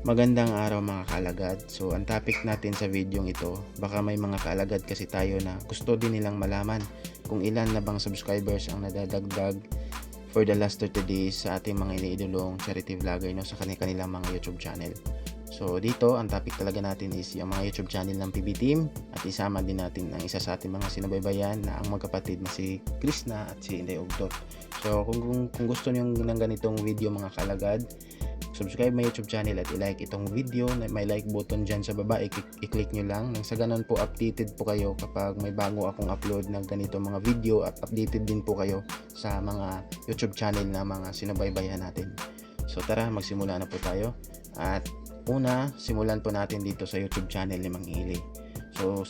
Magandang araw mga kaalagad. So ang topic natin sa video ito, baka may mga kaalagad kasi tayo na gusto din nilang malaman kung ilan na bang subscribers ang nadadagdag for the last 30 days sa ating mga iniidolong charity vlogger sa kanilang mga YouTube channel. So dito, ang topic talaga natin is yung mga YouTube channel ng PB Team at isama din natin ang isa sa ating mga sinubaybayan na ang magkapatid na si Krishna at si Inday Ugdot. So kung gusto niyo ng ganitong video mga kaalagad, subscribe my YouTube channel at i-like itong video, may like button dyan sa baba, i-click nyo lang nang sa ganun po updated po kayo kapag may bago akong upload ng ganito mga video at updated din po kayo sa mga YouTube channel na mga sinubaybayan natin. So tara, magsimula na po tayo at una, simulan po natin dito sa YouTube channel ni Mang Ili. So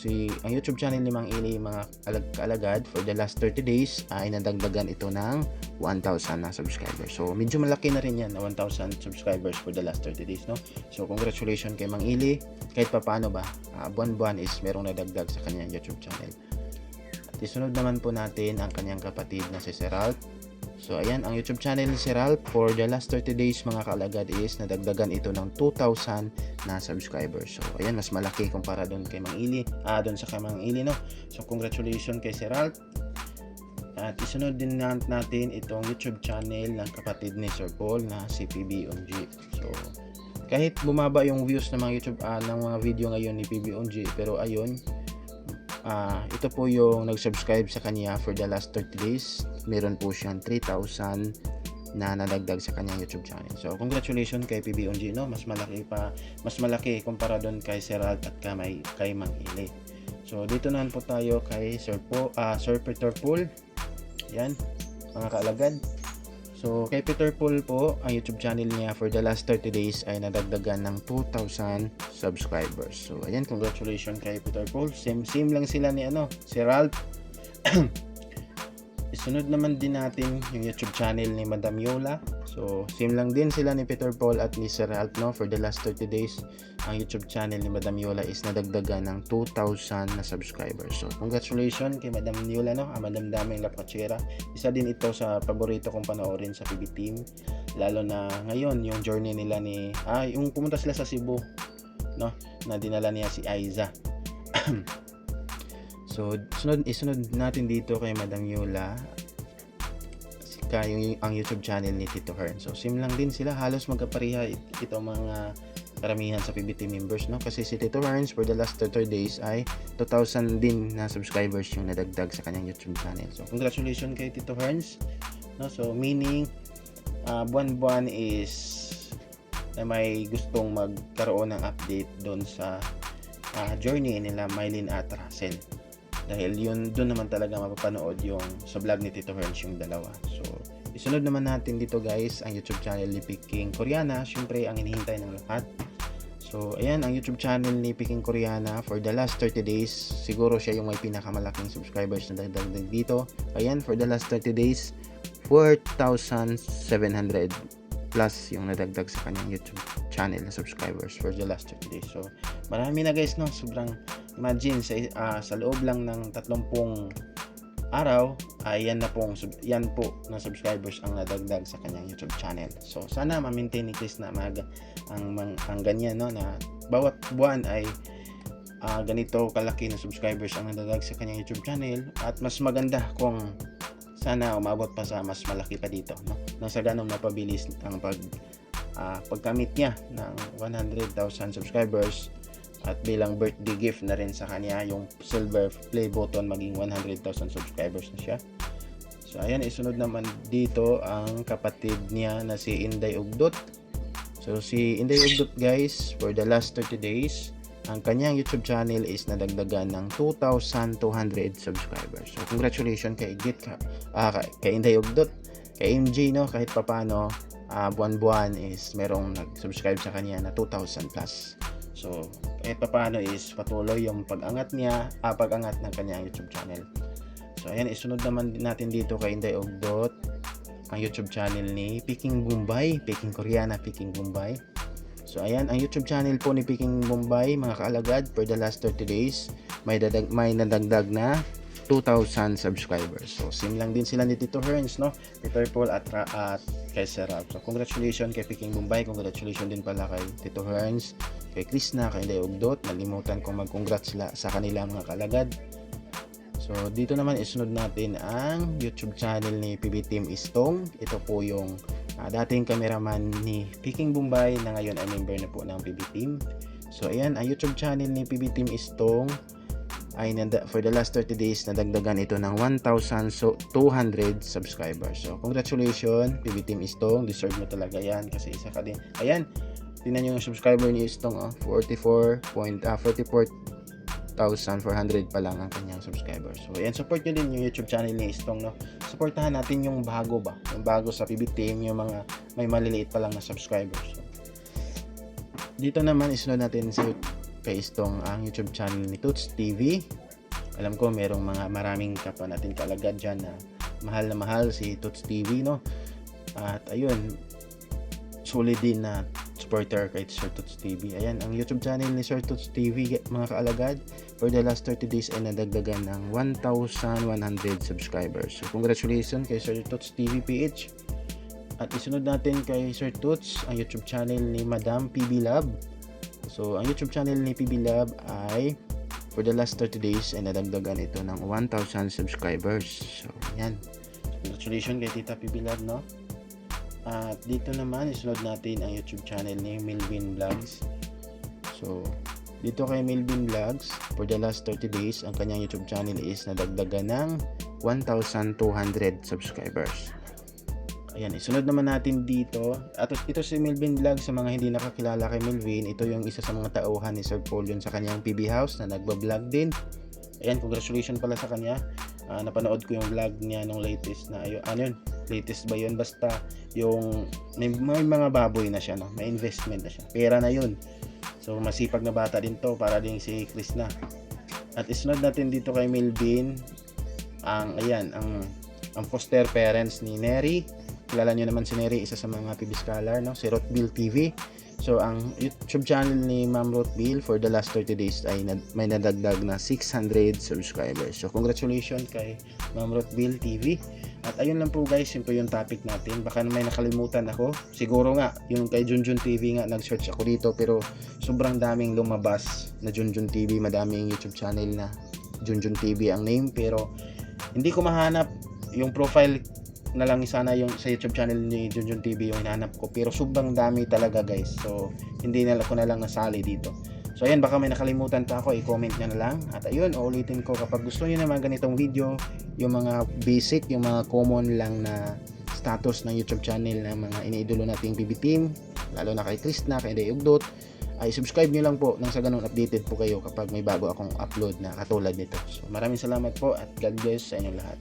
ang YouTube channel ni Mang Ili mga kaalagad for the last 30 days ay nadagdagan ito ng 1,000 na subscribers. So medyo malaki na rin yan na 1,000 subscribers for the last 30 days, no? So congratulations kay Mang Ili. Kahit papaano ba, buwan-buwan is merong nadagdag sa kanyang YouTube channel. At isunod naman po natin ang kanyang kapatid na si Seralt. So ayan, ang YouTube channel ni Seralt for the last 30 days mga kaalagad is nadagdagan ito ng 2,000 na subscribers. So ayan, mas malaki kumpara doon kay Mang Ili, doon sa kay Mang Ili, no? So congratulations kay Seralt. At isunod din natin itong YouTube channel ng kapatid ni Sir Paul na si PBONG. So kahit bumaba yung views ng mga YouTube ng mga video ngayon ni PBONG, pero ayun, ito po yung nag-subscribe sa kanya for the last 30 days. Meron po siyang 3,000 na nadagdag sa kanyang YouTube channel. So congratulations kay PBONG, no? Mas malaki kumpara doon kay Seralt at kay Mang Ili. So dito naman po tayo kay Sir Peter Paul. Yan, mga kaalagad. So kay Peter Paul po, ang YouTube channel niya for the last 30 days ay nadagdagan ng 2,000 subscribers. So ayan, congratulations kay Peter Paul. Same lang sila ni si Ralph. Isunod naman din natin yung YouTube channel ni Madam Yola. So same lang din sila ni Peter Paul at ni Sir Ralph, no? For the last 30 days, ang YouTube channel ni Madam Yola is nadagdagan ng 2,000 na subscribers. So congratulations kay Madam Yola, no? Madam Daming Lapachera. Isa din ito sa paborito kong panoorin sa PB Team. Lalo na ngayon, yung journey nila yung pumunta sila sa Cebu, no? Na dinala niya si Aiza. So isunod natin dito kay Madam Yola ang YouTube channel ni Tito Hern. So same lang din sila, halos magkapareha ito mga karamihan sa PBT members, no? Kasi si Tito Hern for the last 30 days ay 2,000 din na subscribers yung nadagdag sa kanyang YouTube channel. So congratulations kay Tito Hern, no? So meaning buwan-buwan is na may gustong magkaroon ng update doon sa journey nila Mylene at Russell. Dahil doon naman talaga mapapanood yung sa vlog ni Tito Herns yung dalawa. So isunod naman natin dito guys ang YouTube channel ni Peking Koreana. Syempre ang hinihintay ng lahat. So ayan, ang YouTube channel ni Peking Koreana for the last 30 days, siguro siya yung may pinakamalaking subscribers na dagdag dito. Ayan, for the last 30 days 4,700 plus yung nadagdag sa kanyang YouTube channel na subscribers for the last 30 days. So marami na guys, no? Sobrang imagine sa loob lang ng 30 araw ay yan po na subscribers ang nadagdag sa kanyang YouTube channel. So sana ma-maintain ni Chris na ang ganyan, no, na bawat buwan ay ganito kalaki na subscribers ang nadagdag sa kanyang YouTube channel, at mas maganda kung sana umabot pa sa mas malaki pa dito, no? Nang sa ganun mapabilis ang pagkamit niya ng 100,000 subscribers, at bilang birthday gift na rin sa kanya yung silver play button, maging 100,000 subscribers na siya. So ayan, isunod naman dito ang kapatid niya na si Inday Ugdot. So si Inday Ugdot guys, for the last 30 days, ang kanyang YouTube channel is nadagdagan ng 2,200 subscribers. So congratulations kay Inday Ugdot, kay MJ, no? Kahit papano buwan-buwan is merong nag-subscribe sa kanya na 2,000 plus. So kahit papano is patuloy yung pag-angat ng kanyang YouTube channel. So ayan, isunod naman natin dito kay Inday Ugdot ang YouTube channel ni Peking Bombay, Peking Koreana, Peking Bombay. So ayan, ang YouTube channel po ni Peking Bombay mga kaalagad for the last 30 days may nadagdag na 2,000 subscribers. So same lang din sila ni Tito Herns, no? Tito Paul at kay Sir Ralph. So congratulations kay Peking Bombay, congratulations din pala kay Tito Herns, kay Krishna, kay Leo Ugdot. Nalimutan kong mag-congrats sa kanila mga kalagad. So dito naman isunod natin ang YouTube channel ni PB Team Istong. Ito po yung dating cameraman ni Peking Bombay na ngayon ay member na po ng PB Team. So ayan, ang YouTube channel ni PB Team Istong ay for the last 30 days nadagdagan ito ng 1,200 subscribers. So congratulations PB Team Istong, deserve mo talaga yan kasi isa ka din. Ayan, tingnan nyo yung subscriber ni Istong, 44,400 pa lang ang kanyang subscribers. So ayan, support nyo din yung YouTube channel ni Istong, no? Supportahan natin yung bago yung bago sa PB Team, yung mga may maliliit pa lang na subscribers. So, dito naman isunod natin kay Istong ang YouTube channel ni Toots TV. Alam ko maraming kapwa natin kalagad dyan na mahal si Toots TV, no? At ayun, solid din na supporter kay Sir Toots TV. Ayan, ang YouTube channel ni Sir Toots TV mga kaalagad, for the last 30 days ay nadagdagan ng 1,100 subscribers. So congratulations kay Sir Toots TV PH. At isunod natin kay Sir Toots ang YouTube channel ni Madam PB Lab. So ang YouTube channel ni PB Lab ay for the last 30 days ay nadagdagan ito ng 1,000 subscribers. So yan, congratulations kay Tita PB Lab, no? At dito naman isunod natin ang YouTube channel ni Melvin Vlogs. So dito kay Melvin Vlogs, for the last 30 days ang kanyang YouTube channel is nadagdagan ng 1,200 subscribers. Ayan, isunod naman natin dito. At ito si Melvin Vlog, sa mga hindi nakakilala kay Melvin, ito yung isa sa mga tauhan ni Sir Paul yun sa kanyang PB House na nagba-vlog din. Ayan, congratulations pala sa kanya. Napanood ko yung vlog niya nung latest na latest ba yun? Basta yung may mga baboy na siya, no? May investment na siya. Pera na yun. So masipag na bata din to, para din si Krishna. At isunod natin dito kay Melvin ang foster parents ni Neri. Kilala nyo naman si Neri, isa sa mga PB Scholar, no? Si Rothbill TV. So ang YouTube channel ni Ma'am Rothbill for the last 30 days ay may nadagdag na 600 subscribers. So congratulations kay Ma'am Rothbill TV. At ayun lang po guys, yun po yung topic natin. Baka may nakalimutan ako. Siguro nga, yung kay Junjun TV nga, nag-search ako dito, pero sobrang daming lumabas na Junjun TV. Madaming YouTube channel na Junjun TV ang name, pero hindi ko mahanap yung profile na lang sana yung sa YouTube channel ni Junjun TV yung hinahanap ko, pero sobrang dami talaga guys. So hindi na ako na lang nasali dito. So ayan, baka may nakalimutan pa ako, i-comment nyo na lang. At ayun, uulitin ko, kapag gusto nyo naman ganitong video, yung mga basic, yung mga common lang na status ng YouTube channel ng mga iniidolo nating PB Team, lalo na kay Krishna, kay Day Ugdot, ay subscribe nyo lang po nang sa ganun updated po kayo kapag may bago akong upload na katulad nito. So maraming salamat po at God bless sa inyong lahat.